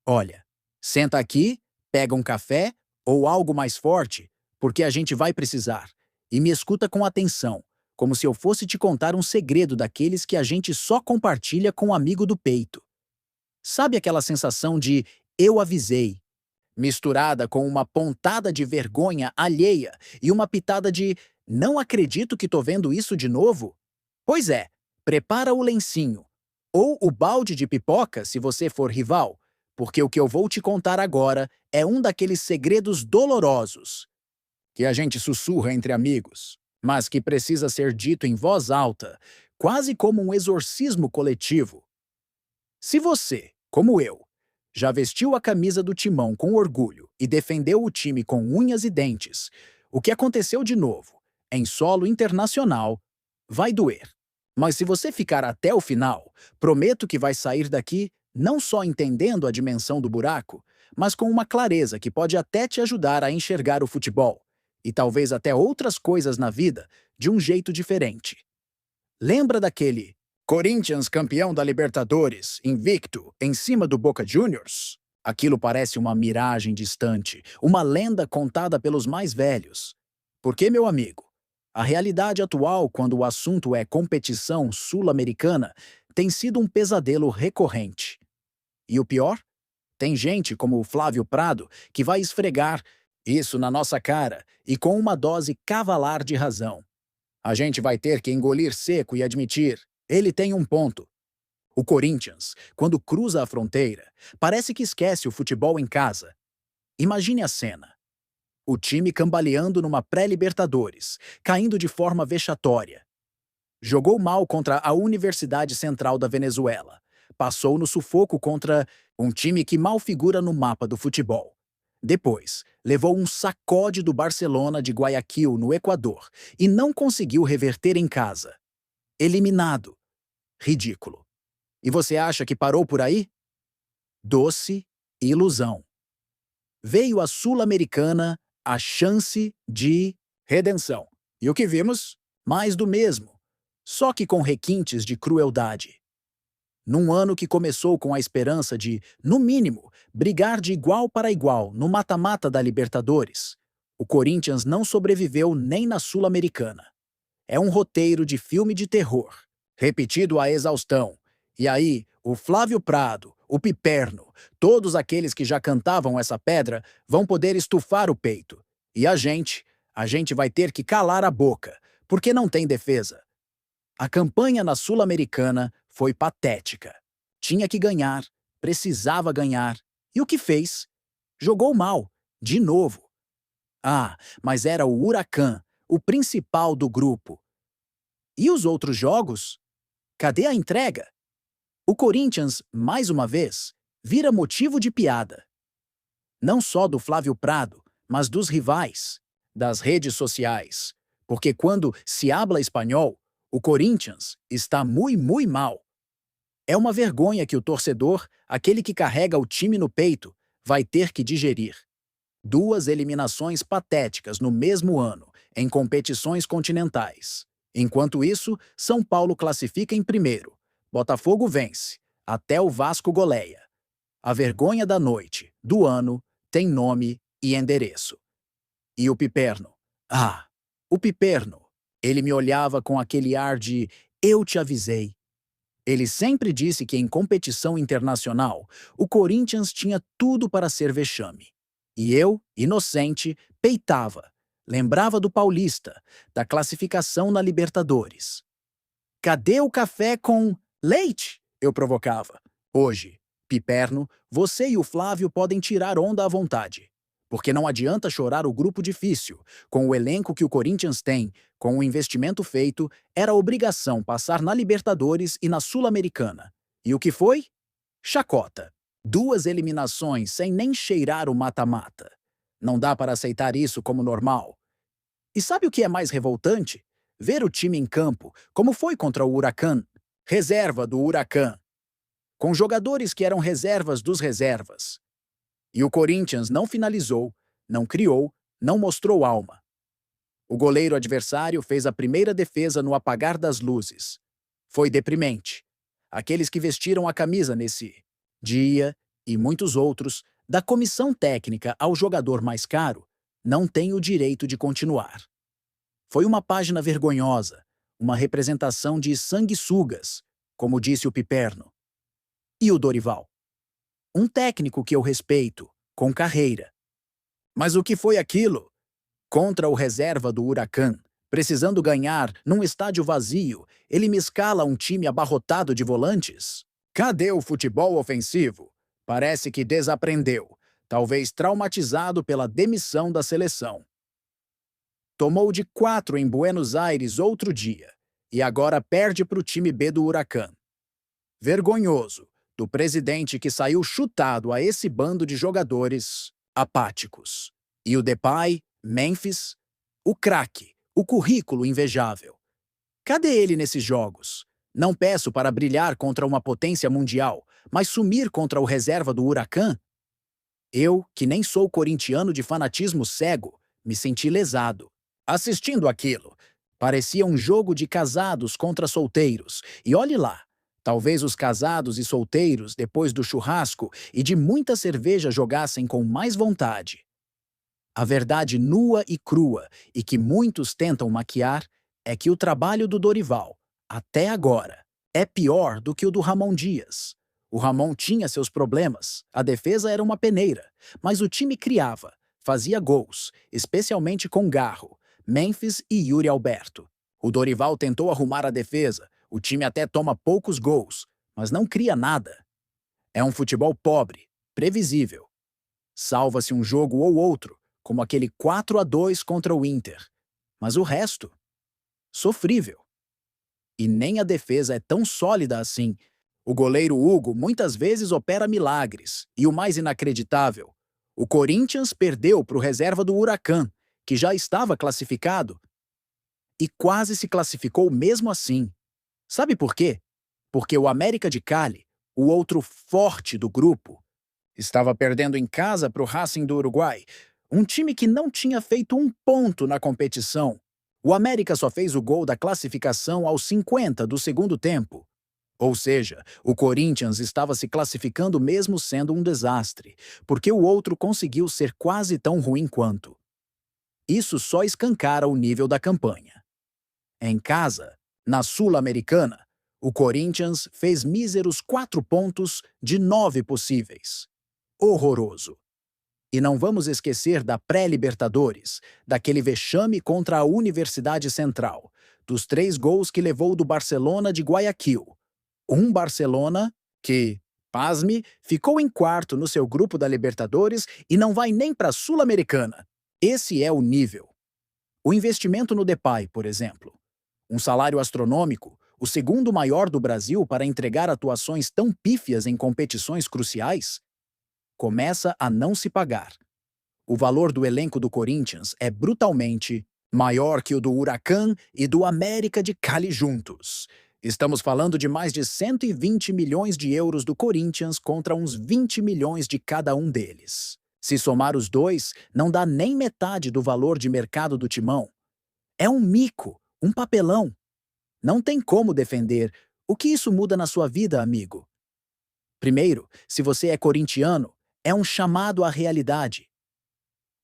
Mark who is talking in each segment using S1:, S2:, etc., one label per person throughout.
S1: Olha, senta aqui, pega um café ou algo mais forte, porque a gente vai precisar. E me escuta com atenção, como se eu fosse te contar um segredo daqueles que a gente só compartilha com um amigo do peito. Sabe aquela sensação de eu avisei, misturada com uma pontada de vergonha alheia e uma pitada de não acredito que tô vendo isso de novo? Pois é, prepara o lencinho ou o balde de pipoca se você for rival, porque o que eu vou te contar agora é um daqueles segredos dolorosos que a gente sussurra entre amigos, mas que precisa ser dito em voz alta, quase como um exorcismo coletivo. Se você, como eu, já vestiu a camisa do Timão com orgulho e defendeu o time com unhas e dentes, o que aconteceu de novo, em solo internacional, vai doer. Mas se você ficar até o final, prometo que vai sair daqui não só entendendo a dimensão do buraco, mas com uma clareza que pode até te ajudar a enxergar o futebol, e talvez até outras coisas na vida, de um jeito diferente. Lembra daquele Corinthians campeão da Libertadores, invicto, em cima do Boca Juniors? Aquilo parece uma miragem distante, uma lenda contada pelos mais velhos. Porque, meu amigo, a realidade atual, quando o assunto é competição sul-americana, tem sido um pesadelo recorrente. E o pior? Tem gente como o Flávio Prado que vai esfregar isso na nossa cara e com uma dose cavalar de razão. A gente vai ter que engolir seco e admitir, ele tem um ponto. O Corinthians, quando cruza a fronteira, parece que esquece o futebol em casa. Imagine a cena. O time cambaleando numa pré-Libertadores, caindo de forma vexatória. Jogou mal contra a Universidade Central da Venezuela. Passou no sufoco contra um time que mal figura no mapa do futebol. Depois, levou um sacode do Barcelona de Guayaquil, no Equador, e não conseguiu reverter em casa. Eliminado. Ridículo. E você acha que parou por aí? Doce ilusão. Veio a Sul-Americana, a chance de redenção. E o que vimos? Mais do mesmo, só que com requintes de crueldade. Num ano que começou com a esperança de, no mínimo, brigar de igual para igual no mata-mata da Libertadores, o Corinthians não sobreviveu nem na Sul-Americana. É um roteiro de filme de terror, repetido à exaustão. E aí, o Flávio Prado, o Piperno, todos aqueles que já cantavam essa pedra vão poder estufar o peito. E a gente vai ter que calar a boca, porque não tem defesa. A campanha na Sul-Americana foi patética. Tinha que ganhar, precisava ganhar. E o que fez? Jogou mal, de novo. Ah, mas era o Huracan, o principal do grupo. E os outros jogos? Cadê a entrega? O Corinthians, mais uma vez, vira motivo de piada. Não só do Flávio Prado, mas dos rivais, das redes sociais. Porque quando se habla espanhol, o Corinthians está muito mal. É uma vergonha que o torcedor, aquele que carrega o time no peito, vai ter que digerir. Duas eliminações patéticas no mesmo ano, em competições continentais. Enquanto isso, São Paulo classifica em primeiro. Botafogo vence. Até o Vasco goleia. A vergonha da noite, do ano, tem nome e endereço. E o Piperno? Ah, o Piperno. Ele me olhava com aquele ar de eu te avisei. Ele sempre disse que em competição internacional, o Corinthians tinha tudo para ser vexame. E eu, inocente, peitava. Lembrava do Paulista, da classificação na Libertadores. Cadê o café com leite? Eu provocava. Hoje, Piperno, você e o Flávio podem tirar onda à vontade. Porque não adianta chorar o grupo difícil. Com o elenco que o Corinthians tem, com o investimento feito, era obrigação passar na Libertadores e na Sul-Americana. E o que foi? Chacota. Duas eliminações sem nem cheirar o mata-mata. Não dá para aceitar isso como normal. E sabe o que é mais revoltante? Ver o time em campo, como foi contra o Huracan, reserva do Huracan, com jogadores que eram reservas dos reservas. E o Corinthians não finalizou, não criou, não mostrou alma. O goleiro adversário fez a primeira defesa no apagar das luzes. Foi deprimente. Aqueles que vestiram a camisa nesse dia e muitos outros, da comissão técnica ao jogador mais caro, não têm o direito de continuar. Foi uma página vergonhosa, uma representação de sanguessugas, como disse o Piperno. E o Dorival? Um técnico que eu respeito, com carreira. Mas o que foi aquilo? Contra o reserva do Huracan, precisando ganhar num estádio vazio, ele me escala um time abarrotado de volantes? Cadê o futebol ofensivo? Parece que desaprendeu, talvez traumatizado pela demissão da seleção. Tomou de 4 em Buenos Aires outro dia, e agora perde para o time B do Huracan. Vergonhoso, do presidente que saiu chutado a esse bando de jogadores apáticos. E o Depay, Memphis, o craque, o currículo invejável. Cadê ele nesses jogos? Não peço para brilhar contra uma potência mundial, mas sumir contra o reserva do Huracan? Eu, que nem sou corintiano de fanatismo cego, me senti lesado. Assistindo aquilo, parecia um jogo de casados contra solteiros. E olhe lá, talvez os casados e solteiros, depois do churrasco e de muita cerveja, jogassem com mais vontade. A verdade nua e crua, e que muitos tentam maquiar, é que o trabalho do Dorival, até agora, é pior do que o do Ramon Dias. O Ramon tinha seus problemas, a defesa era uma peneira, mas o time criava, fazia gols, especialmente com Garro, Memphis e Yuri Alberto. O Dorival tentou arrumar a defesa, o time até toma poucos gols, mas não cria nada. É um futebol pobre, previsível. Salva-se um jogo ou outro, como aquele 4-2 contra o Inter. Mas o resto? Sofrível. E nem a defesa é tão sólida assim. O goleiro Hugo muitas vezes opera milagres. E o mais inacreditável, o Corinthians perdeu para o reserva do Huracan, que já estava classificado. E quase se classificou mesmo assim. Sabe por quê? Porque o América de Cali, o outro forte do grupo, estava perdendo em casa para o Racing do Uruguai, um time que não tinha feito um ponto na competição. O América só fez o gol da classificação aos 50 do segundo tempo. Ou seja, o Corinthians estava se classificando mesmo sendo um desastre, porque o outro conseguiu ser quase tão ruim quanto. Isso só escancara o nível da campanha. Em casa, na Sul-Americana, o Corinthians fez míseros 4 pontos de 9 possíveis. Horroroso. E não vamos esquecer da pré-Libertadores, daquele vexame contra a Universidade Central, dos 3 gols que levou do Barcelona de Guayaquil. Um Barcelona que, pasme, ficou em quarto no seu grupo da Libertadores e não vai nem para a Sul-Americana. Esse é o nível. O investimento no Depay, por exemplo. Um salário astronômico, o segundo maior do Brasil para entregar atuações tão pífias em competições cruciais, começa a não se pagar. O valor do elenco do Corinthians é brutalmente maior que o do Huracan e do América de Cali juntos. Estamos falando de mais de 120 milhões de euros do Corinthians contra uns 20 milhões de cada um deles. Se somar os dois, não dá nem metade do valor de mercado do Timão. É um mico, um papelão. Não tem como defender. O que isso muda na sua vida, amigo? Primeiro, se você é corintiano, é um chamado à realidade.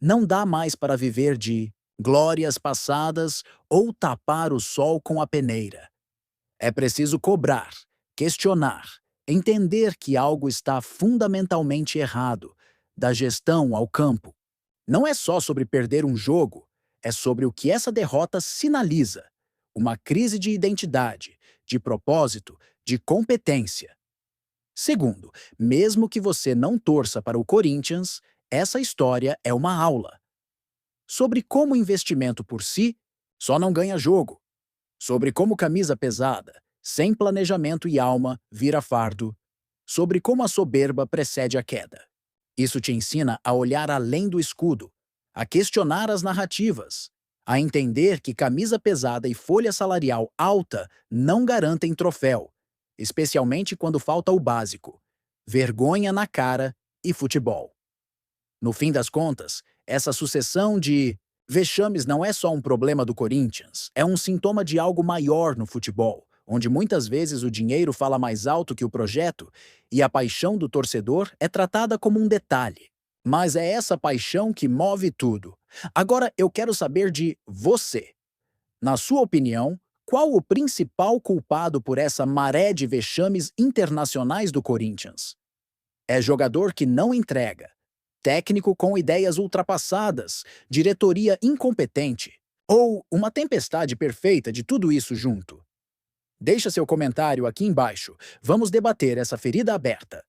S1: Não dá mais para viver de glórias passadas ou tapar o sol com a peneira. É preciso cobrar, questionar, entender que algo está fundamentalmente errado, da gestão ao campo. Não é só sobre perder um jogo, é sobre o que essa derrota sinaliza. Uma crise de identidade, de propósito, de competência. Segundo, mesmo que você não torça para o Corinthians, essa história é uma aula. Sobre como investimento por si só não ganha jogo. Sobre como camisa pesada, sem planejamento e alma, vira fardo. Sobre como a soberba precede a queda. Isso te ensina a olhar além do escudo, a questionar as narrativas, a entender que camisa pesada e folha salarial alta não garantem troféu, especialmente quando falta o básico: vergonha na cara e futebol. No fim das contas, essa sucessão de vexames não é só um problema do Corinthians, é um sintoma de algo maior no futebol, onde muitas vezes o dinheiro fala mais alto que o projeto e a paixão do torcedor é tratada como um detalhe. Mas é essa paixão que move tudo. Agora eu quero saber de você. Na sua opinião, qual o principal culpado por essa maré de vexames internacionais do Corinthians? É jogador que não entrega, técnico com ideias ultrapassadas, diretoria incompetente ou uma tempestade perfeita de tudo isso junto? Deixa seu comentário aqui embaixo. Vamos debater essa ferida aberta.